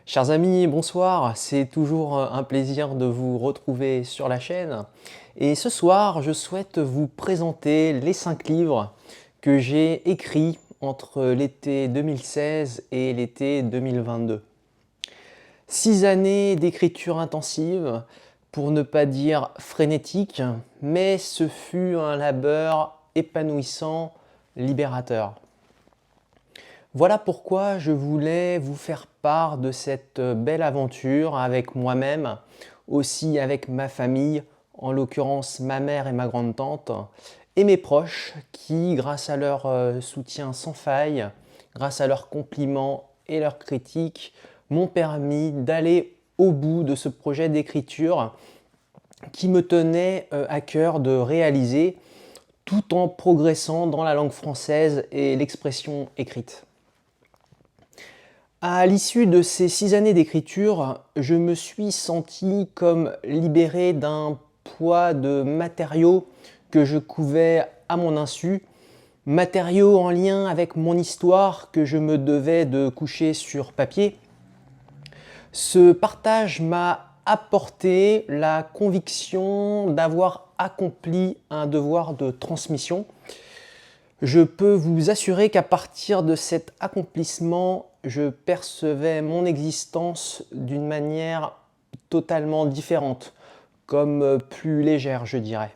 Chers amis, bonsoir, c'est toujours un plaisir de vous retrouver sur la chaîne. Et ce soir, je souhaite vous présenter les 5 livres que j'ai écrits entre l'été 2016 et l'été 2022. 6 années d'écriture intensive, pour ne pas dire frénétique, mais ce fut un labeur épanouissant, libérateur. Voilà pourquoi je voulais vous faire part de cette belle aventure avec moi-même, aussi avec ma famille, en l'occurrence ma mère et ma grande-tante, et mes proches qui, grâce à leur soutien sans faille, grâce à leurs compliments et leurs critiques, m'ont permis d'aller au bout de ce projet d'écriture qui me tenait à cœur de réaliser tout en progressant dans la langue française et l'expression écrite. À l'issue de ces 6 années d'écriture, je me suis senti comme libéré d'un poids de matériaux que je couvais à mon insu, matériaux en lien avec mon histoire que je me devais de coucher sur papier. Ce partage m'a apporté la conviction d'avoir accompli un devoir de transmission. Je peux vous assurer qu'à partir de cet accomplissement, je percevais mon existence d'une manière totalement différente, comme plus légère, je dirais.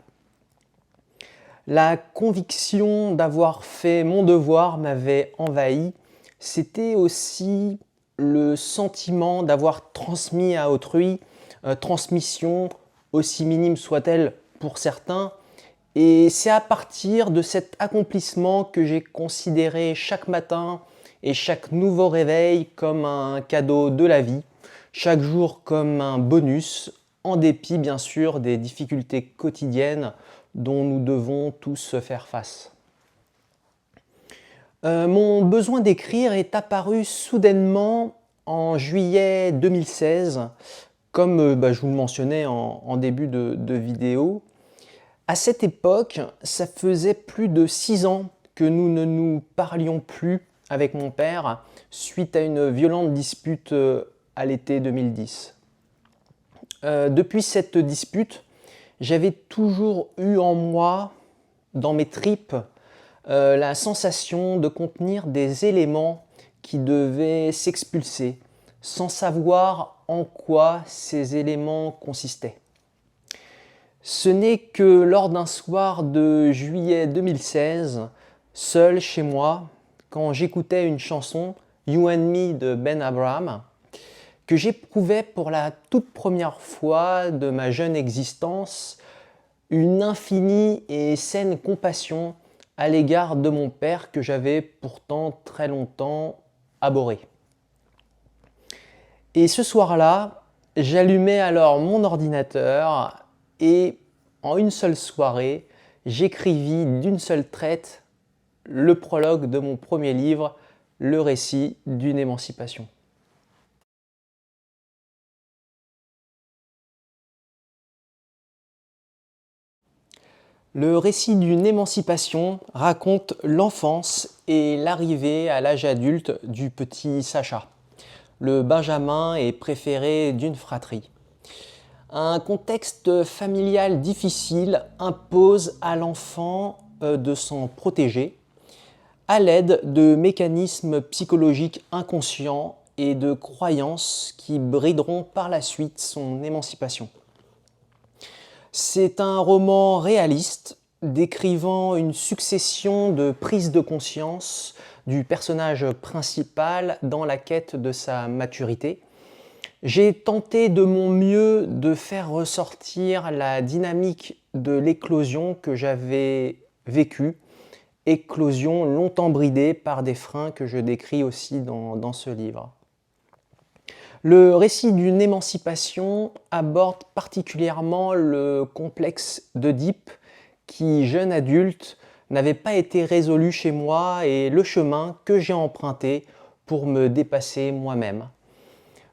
La conviction d'avoir fait mon devoir m'avait envahi. C'était aussi le sentiment d'avoir transmis à autrui, transmission, aussi minime soit-elle pour certains. Et c'est à partir de cet accomplissement que j'ai considéré chaque matin et chaque nouveau réveil comme un cadeau de la vie, chaque jour comme un bonus, en dépit bien sûr des difficultés quotidiennes dont nous devons tous faire face. Mon besoin d'écrire est apparu soudainement en juillet 2016, comme je vous le mentionnais en début de vidéo. À cette époque, ça faisait plus de 6 ans que nous ne nous parlions plus avec mon père suite à une violente dispute à l'été 2010. Depuis cette dispute, j'avais toujours eu en moi, dans mes tripes, la sensation de contenir des éléments qui devaient s'expulser, sans savoir en quoi ces éléments consistaient. Ce n'est que lors d'un soir de juillet 2016, seul chez moi, quand j'écoutais une chanson, You and Me de Ben Abraham, que j'éprouvais pour la toute première fois de ma jeune existence une infinie et saine compassion à l'égard de mon père que j'avais pourtant très longtemps abhorré. Et ce soir-là, j'allumai alors mon ordinateur et en une seule soirée, j'écrivis d'une seule traite le prologue de mon premier livre, Le récit d'une émancipation. Le récit d'une émancipation raconte l'enfance et l'arrivée à l'âge adulte du petit Sacha, le benjamin et préféré d'une fratrie. Un contexte familial difficile impose à l'enfant de s'en protéger à l'aide de mécanismes psychologiques inconscients et de croyances qui brideront par la suite son émancipation. C'est un roman réaliste décrivant une succession de prises de conscience du personnage principal dans la quête de sa maturité. J'ai tenté de mon mieux de faire ressortir la dynamique de l'éclosion que j'avais vécue, éclosion longtemps bridée par des freins que je décris aussi dans ce livre. Le récit d'une émancipation aborde particulièrement le complexe d'Œdipe qui, jeune adulte, n'avait pas été résolu chez moi et le chemin que j'ai emprunté pour me dépasser moi-même.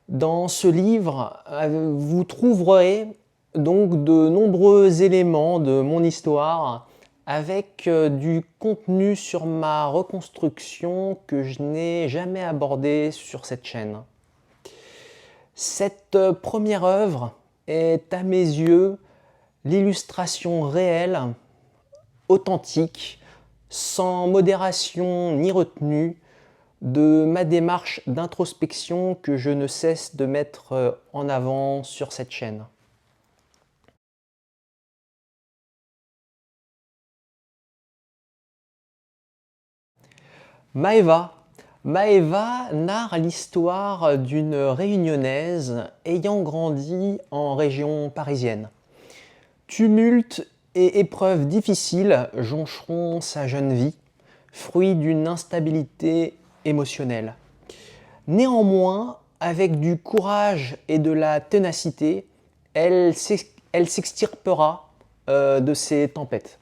Dans ce livre, vous trouverez donc de nombreux éléments de mon histoire avec du contenu sur ma reconstruction que je n'ai jamais abordé sur cette chaîne. Cette première œuvre est à mes yeux l'illustration réelle, authentique, sans modération ni retenue, de ma démarche d'introspection que je ne cesse de mettre en avant sur cette chaîne. Maeva. Maeva narre l'histoire d'une réunionnaise ayant grandi en région parisienne. Tumulte et épreuves difficiles joncheront sa jeune vie, fruit d'une instabilité émotionnelle. Néanmoins, avec du courage et de la ténacité, elle s'extirpera de ces tempêtes.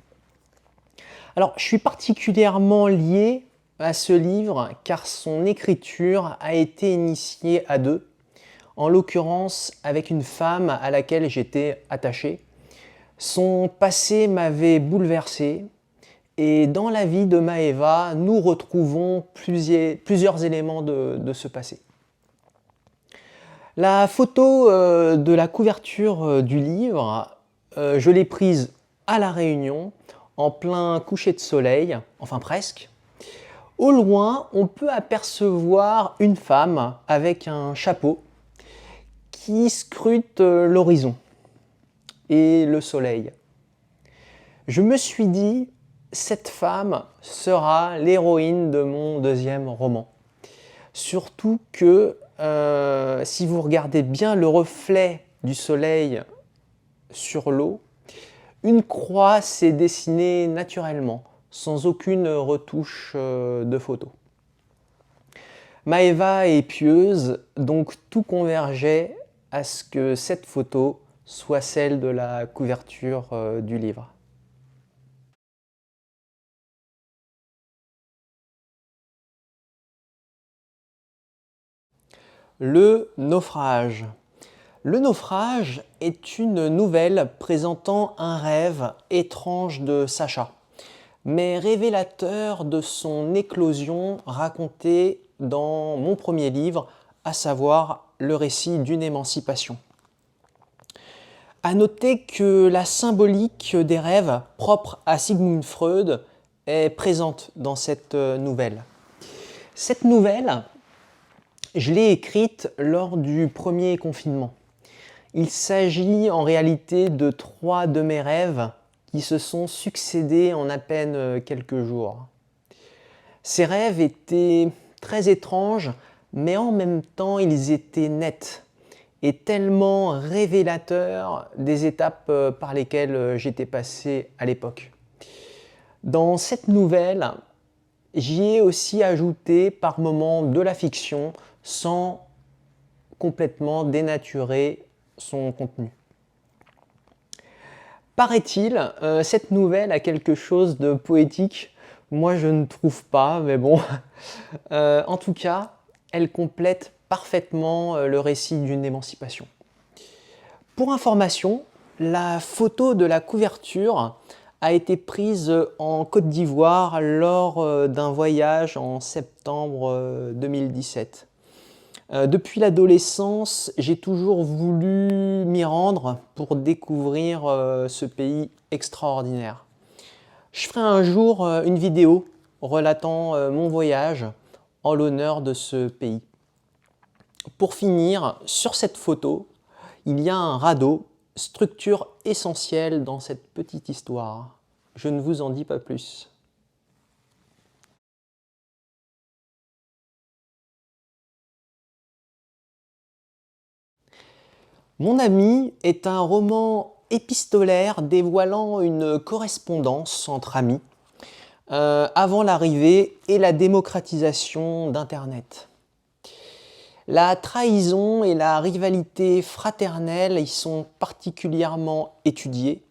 Alors, je suis particulièrement lié à ce livre car son écriture a été initiée à deux, en l'occurrence avec une femme à laquelle j'étais attaché. Son passé m'avait bouleversé et dans la vie de Maeva, nous retrouvons plusieurs éléments de ce passé. La photo de la couverture du livre, je l'ai prise à La Réunion, en plein coucher de soleil, enfin presque. Au loin, on peut apercevoir une femme avec un chapeau qui scrute l'horizon et le soleil. Je me suis dit, cette femme sera l'héroïne de mon deuxième roman. Surtout que si vous regardez bien le reflet du soleil sur l'eau, une croix s'est dessinée naturellement, sans aucune retouche de photo. Maeva est pieuse, donc tout convergeait à ce que cette photo soit celle de la couverture du livre. Le naufrage. Le naufrage est une nouvelle présentant un rêve étrange de Sacha, mais révélateur de son éclosion racontée dans mon premier livre, à savoir le récit d'une émancipation. À noter que la symbolique des rêves propre à Sigmund Freud est présente dans cette nouvelle. Cette nouvelle, je l'ai écrite lors du premier confinement. Il s'agit en réalité de 3 de mes rêves qui se sont succédés en à peine quelques jours. Ces rêves étaient très étranges, mais en même temps ils étaient nets et tellement révélateurs des étapes par lesquelles j'étais passé à l'époque. Dans cette nouvelle, j'y ai aussi ajouté par moments de la fiction sans complètement dénaturer son contenu. Paraît-il, cette nouvelle a quelque chose de poétique. Moi, je ne trouve pas, mais bon. En tout cas, elle complète parfaitement le récit d'une émancipation. Pour information, la photo de la couverture a été prise en Côte d'Ivoire lors d'un voyage en septembre 2017. Depuis l'adolescence, j'ai toujours voulu m'y rendre pour découvrir ce pays extraordinaire. Je ferai un jour une vidéo relatant mon voyage en l'honneur de ce pays. Pour finir, sur cette photo, il y a un radeau, structure essentielle dans cette petite histoire. Je ne vous en dis pas plus. Mon ami est un roman épistolaire dévoilant une correspondance entre amis avant l'arrivée et la démocratisation d'Internet. La trahison et la rivalité fraternelle y sont particulièrement étudiées.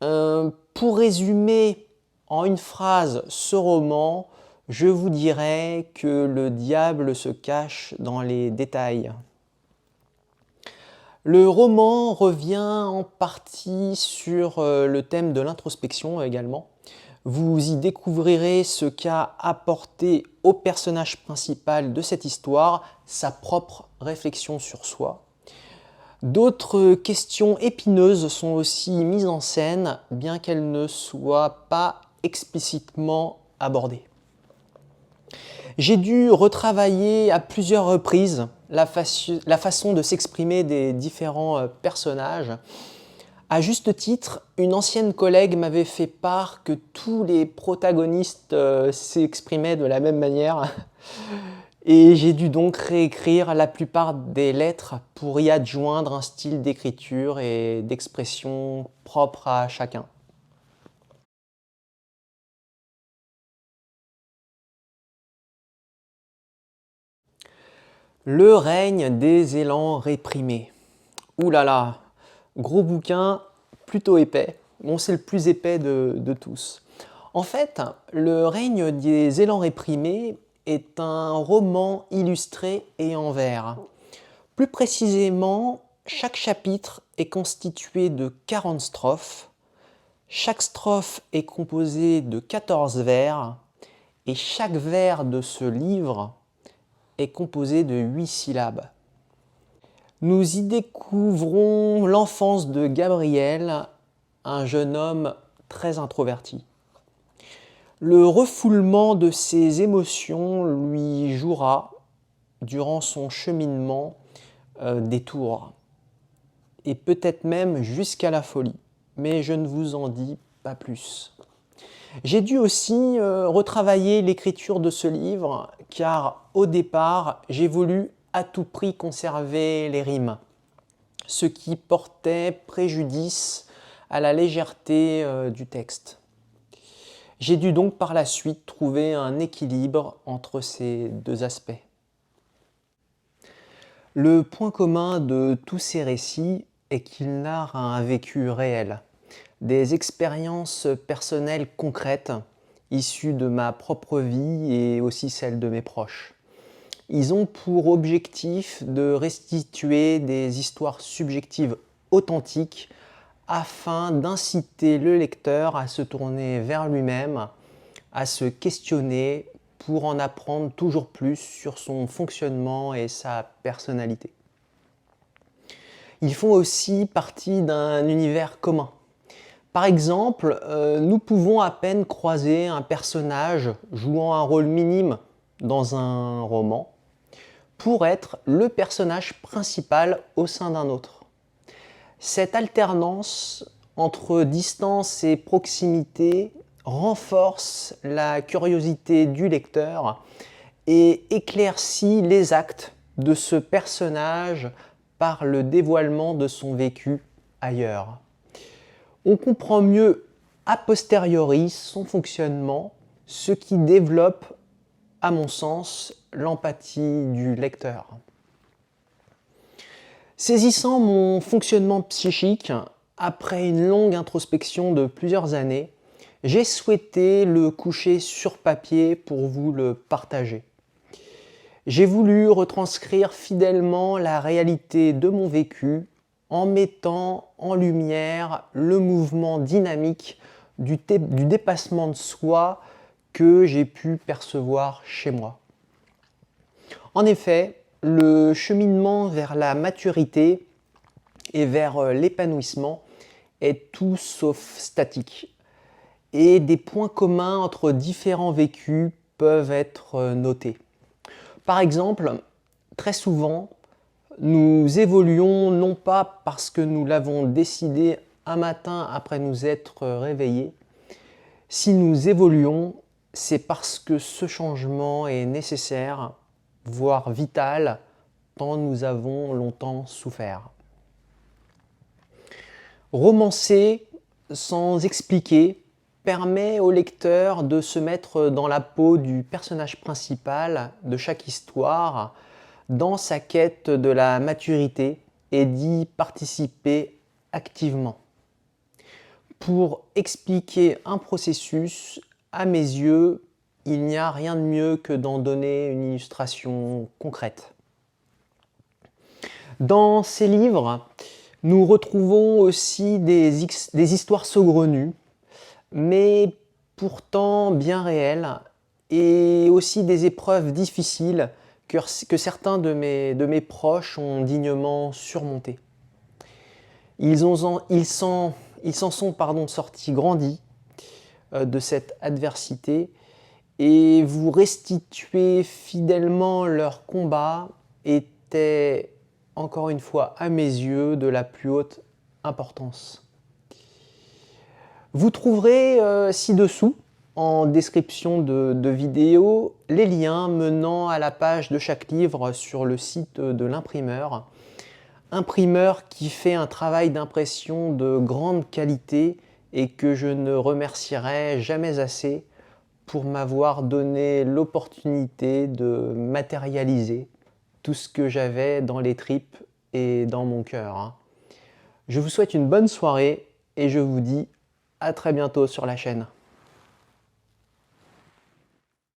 Pour résumer en une phrase ce roman, je vous dirais que le diable se cache dans les détails. Le roman revient en partie sur le thème de l'introspection également. Vous y découvrirez ce qu'a apporté au personnage principal de cette histoire, sa propre réflexion sur soi. D'autres questions épineuses sont aussi mises en scène, bien qu'elles ne soient pas explicitement abordées. J'ai dû retravailler à plusieurs reprises la façon de s'exprimer des différents personnages. À juste titre, une ancienne collègue m'avait fait part que tous les protagonistes s'exprimaient de la même manière. Et j'ai dû donc réécrire la plupart des lettres pour y adjoindre un style d'écriture et d'expression propre à chacun. Le règne des élans réprimés. Ouh là là, gros bouquin, plutôt épais. Bon, c'est le plus épais de tous. En fait, Le règne des élans réprimés est un roman illustré et en vers. Plus précisément, chaque chapitre est constitué de 40 strophes. Chaque strophe est composée de 14 vers et chaque vers de ce livre est composé de 8 syllabes. Nous y découvrons l'enfance de Gabriel, un jeune homme très introverti. Le refoulement de ses émotions lui jouera, durant son cheminement, des tours, et peut-être même jusqu'à la folie, mais je ne vous en dis pas plus. J'ai dû aussi retravailler l'écriture de ce livre, car au départ, j'ai voulu à tout prix conserver les rimes, ce qui portait préjudice à la légèreté du texte. J'ai dû donc par la suite trouver un équilibre entre ces deux aspects. Le point commun de tous ces récits est qu'ils narrent un vécu réel, des expériences personnelles concrètes issues de ma propre vie et aussi celles de mes proches. Ils ont pour objectif de restituer des histoires subjectives authentiques afin d'inciter le lecteur à se tourner vers lui-même, à se questionner pour en apprendre toujours plus sur son fonctionnement et sa personnalité. Ils font aussi partie d'un univers commun. Par exemple, nous pouvons à peine croiser un personnage jouant un rôle minime dans un roman pour être le personnage principal au sein d'un autre. Cette alternance entre distance et proximité renforce la curiosité du lecteur et éclaircit les actes de ce personnage par le dévoilement de son vécu ailleurs. On comprend mieux a posteriori son fonctionnement, ce qui développe, à mon sens, l'empathie du lecteur. Saisissant mon fonctionnement psychique, après une longue introspection de plusieurs années, j'ai souhaité le coucher sur papier pour vous le partager. J'ai voulu retranscrire fidèlement la réalité de mon vécu en mettant en lumière le mouvement dynamique du dépassement de soi que j'ai pu percevoir chez moi. En effet, le cheminement vers la maturité et vers l'épanouissement est tout sauf statique. Et des points communs entre différents vécus peuvent être notés. Par exemple, très souvent, nous évoluons non pas parce que nous l'avons décidé un matin après nous être réveillés. Si nous évoluons, c'est parce que ce changement est nécessaire, voire vital, tant nous avons longtemps souffert. Romancer sans expliquer permet au lecteur de se mettre dans la peau du personnage principal de chaque histoire, dans sa quête de la maturité et d'y participer activement. Pour expliquer un processus, à mes yeux, il n'y a rien de mieux que d'en donner une illustration concrète. Dans ces livres, nous retrouvons aussi des histoires saugrenues, mais pourtant bien réels, et aussi des épreuves difficiles que certains de mes proches ont dignement surmontées. Ils s'en sont sortis grandis de cette adversité, et vous restituer fidèlement leur combat était, encore une fois, à mes yeux, de la plus haute importance. Vous trouverez ci-dessous, en description de vidéo, les liens menant à la page de chaque livre sur le site de l'imprimeur. Imprimeur qui fait un travail d'impression de grande qualité et que je ne remercierai jamais assez pour m'avoir donné l'opportunité de matérialiser tout ce que j'avais dans les tripes et dans mon cœur. Je vous souhaite une bonne soirée et je vous dis à très bientôt sur la chaîne.